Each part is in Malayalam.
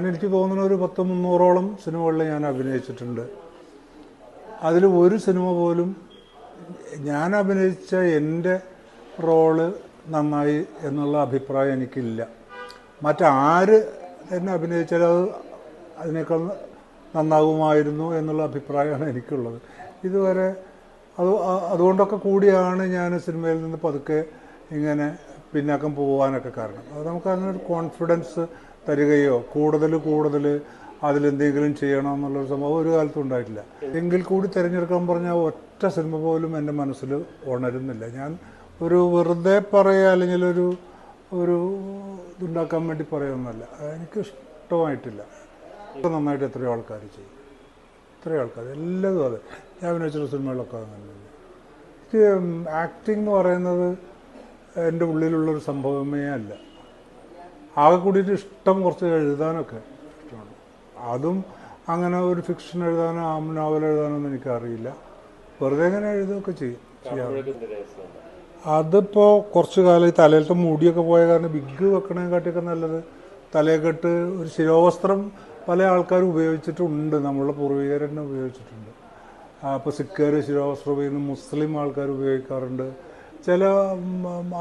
എനിക്ക് തോന്നുന്ന ഒരു 100-300ഓളം സിനിമകളിൽ ഞാൻ അഭിനയിച്ചിട്ടുണ്ട്. അതിൽ ഒരു സിനിമ പോലും ഞാൻ അഭിനയിച്ച എൻ്റെ റോള് നന്നായി എന്നുള്ള അഭിപ്രായം എനിക്കില്ല. മറ്റാര് തന്നെ അഭിനയിച്ചാലും അതിനേക്കാൾ നന്നാകുമായിരുന്നു എന്നുള്ള അഭിപ്രായമാണ് എനിക്കുള്ളത്. ഇതുവരെ അതുകൊണ്ടൊക്കെ കൂടിയാണ് ഞാൻ സിനിമയിൽ നിന്ന് പതുക്കെ ഇങ്ങനെ പിന്നാക്കം പോകാനൊക്കെ കാരണം. അത് നമുക്ക് അതിനൊരു കോൺഫിഡൻസ് തരികയോ കൂടുതൽ അതിലെന്തെങ്കിലും ചെയ്യണം എന്നുള്ളൊരു സംഭവം ഒരു കാലത്തും ഉണ്ടായിട്ടില്ല. എങ്കിൽ കൂടി തിരഞ്ഞെടുക്കാൻ പറഞ്ഞാൽ ഒറ്റ സിനിമ പോലും എൻ്റെ മനസ്സിൽ ഉണരുന്നില്ല. ഞാൻ ഒരു വെറുതെ പറയുക അല്ലെങ്കിൽ ഒരു ഇതുണ്ടാക്കാൻ വേണ്ടി പറയുന്നതല്ല. എനിക്ക് ഇഷ്ടമായിട്ടില്ല. നന്നായിട്ട് എത്രയോ ആൾക്കാർ ചെയ്യും, എത്രയോ ആൾക്കാർ എല്ലാതും അതെ. ഞാൻ അഭിനയിച്ചിട്ടുള്ള സിനിമകളൊക്കെ അങ്ങനെ. എനിക്ക് ആക്ടിങ് എന്ന് പറയുന്നത് എൻ്റെ ഉള്ളിലുള്ളൊരു സംഭവമേ അല്ല. ആകെ കൂടിയിട്ട് ഇഷ്ടം കുറച്ച് എഴുതാനൊക്കെ ഇഷ്ടമാണ്. അതും അങ്ങനെ ഒരു ഫിക്ഷൻ എഴുതാനോ നോവൽ എഴുതാനൊന്നും എനിക്കറിയില്ല. വെറുതെ ഇങ്ങനെ എഴുതുകയൊക്കെ ചെയ്യാറുണ്ട്. അതിപ്പോൾ കുറച്ച് കാലം ഈ തലയിലത്തെ മുടിയൊക്കെ പോയ കാരണം വിഗ് വെക്കണേക്കാട്ടിയൊക്കെ നല്ലത് തലയെക്കെട്ട് ഒരു ശിരോവസ്ത്രം പല ആൾക്കാരും ഉപയോഗിച്ചിട്ടുണ്ട്. നമ്മളുടെ പൂർവികർ തന്നെ ഉപയോഗിച്ചിട്ടുണ്ട്. അപ്പോൾ സിഖുകാർ ശിരോവസ്ത്രം ഉപയോഗിക്കുന്നു, മുസ്ലിം ആൾക്കാർ ഉപയോഗിക്കാറുണ്ട്, ചില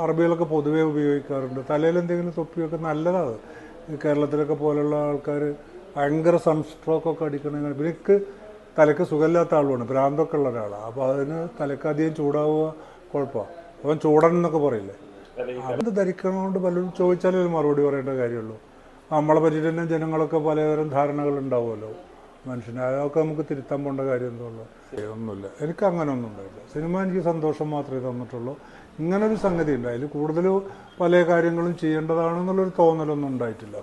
അറബികളൊക്കെ പൊതുവേ ഉപയോഗിക്കാറുണ്ട്. തലയിൽ എന്തെങ്കിലും തൊപ്പിയൊക്കെ നല്ലതാണ്. കേരളത്തിലൊക്കെ പോലുള്ള ആൾക്കാർ ഭയങ്കര സൺസ്ട്രോക്കൊക്കെ അടിക്കണമെങ്കിൽ പിന്നെ എനിക്ക് തലയ്ക്ക് സുഖമില്ലാത്ത ആളുമാണ്, ഭ്രാന്തൊക്കെ ഉള്ള ഒരാളാണ്. അപ്പോൾ അതിന് തലയ്ക്ക് അധികം ചൂടാവുക കുഴപ്പമാണ്. അവൻ ചൂടൻ എന്നൊക്കെ പറയില്ലേ, അത് ധരിക്കണോണ്ട് പലരും ചോദിച്ചാലേ ഒരു മറുപടി പറയേണ്ട കാര്യമുള്ളൂ. നമ്മളെ പറ്റിയിട്ട് തന്നെ ജനങ്ങളൊക്കെ പലതരം ധാരണകൾ ഉണ്ടാവുമല്ലോ മനുഷ്യന്. അതൊക്കെ നമുക്ക് തിരുത്താൻ പോകേണ്ട കാര്യം എന്തുള്ളൂ? ഒന്നുമില്ല, എനിക്ക് അങ്ങനെ ഒന്നും ഉണ്ടായില്ല. സിനിമ എനിക്ക് സന്തോഷം മാത്രമേ തന്നിട്ടുള്ളൂ. ഇങ്ങനൊരു സംഗതി ഉണ്ട്, അതിൽ കൂടുതൽ പല കാര്യങ്ങളും ചെയ്യേണ്ടതാണെന്നുള്ളൊരു തോന്നലൊന്നും ഉണ്ടായിട്ടില്ല.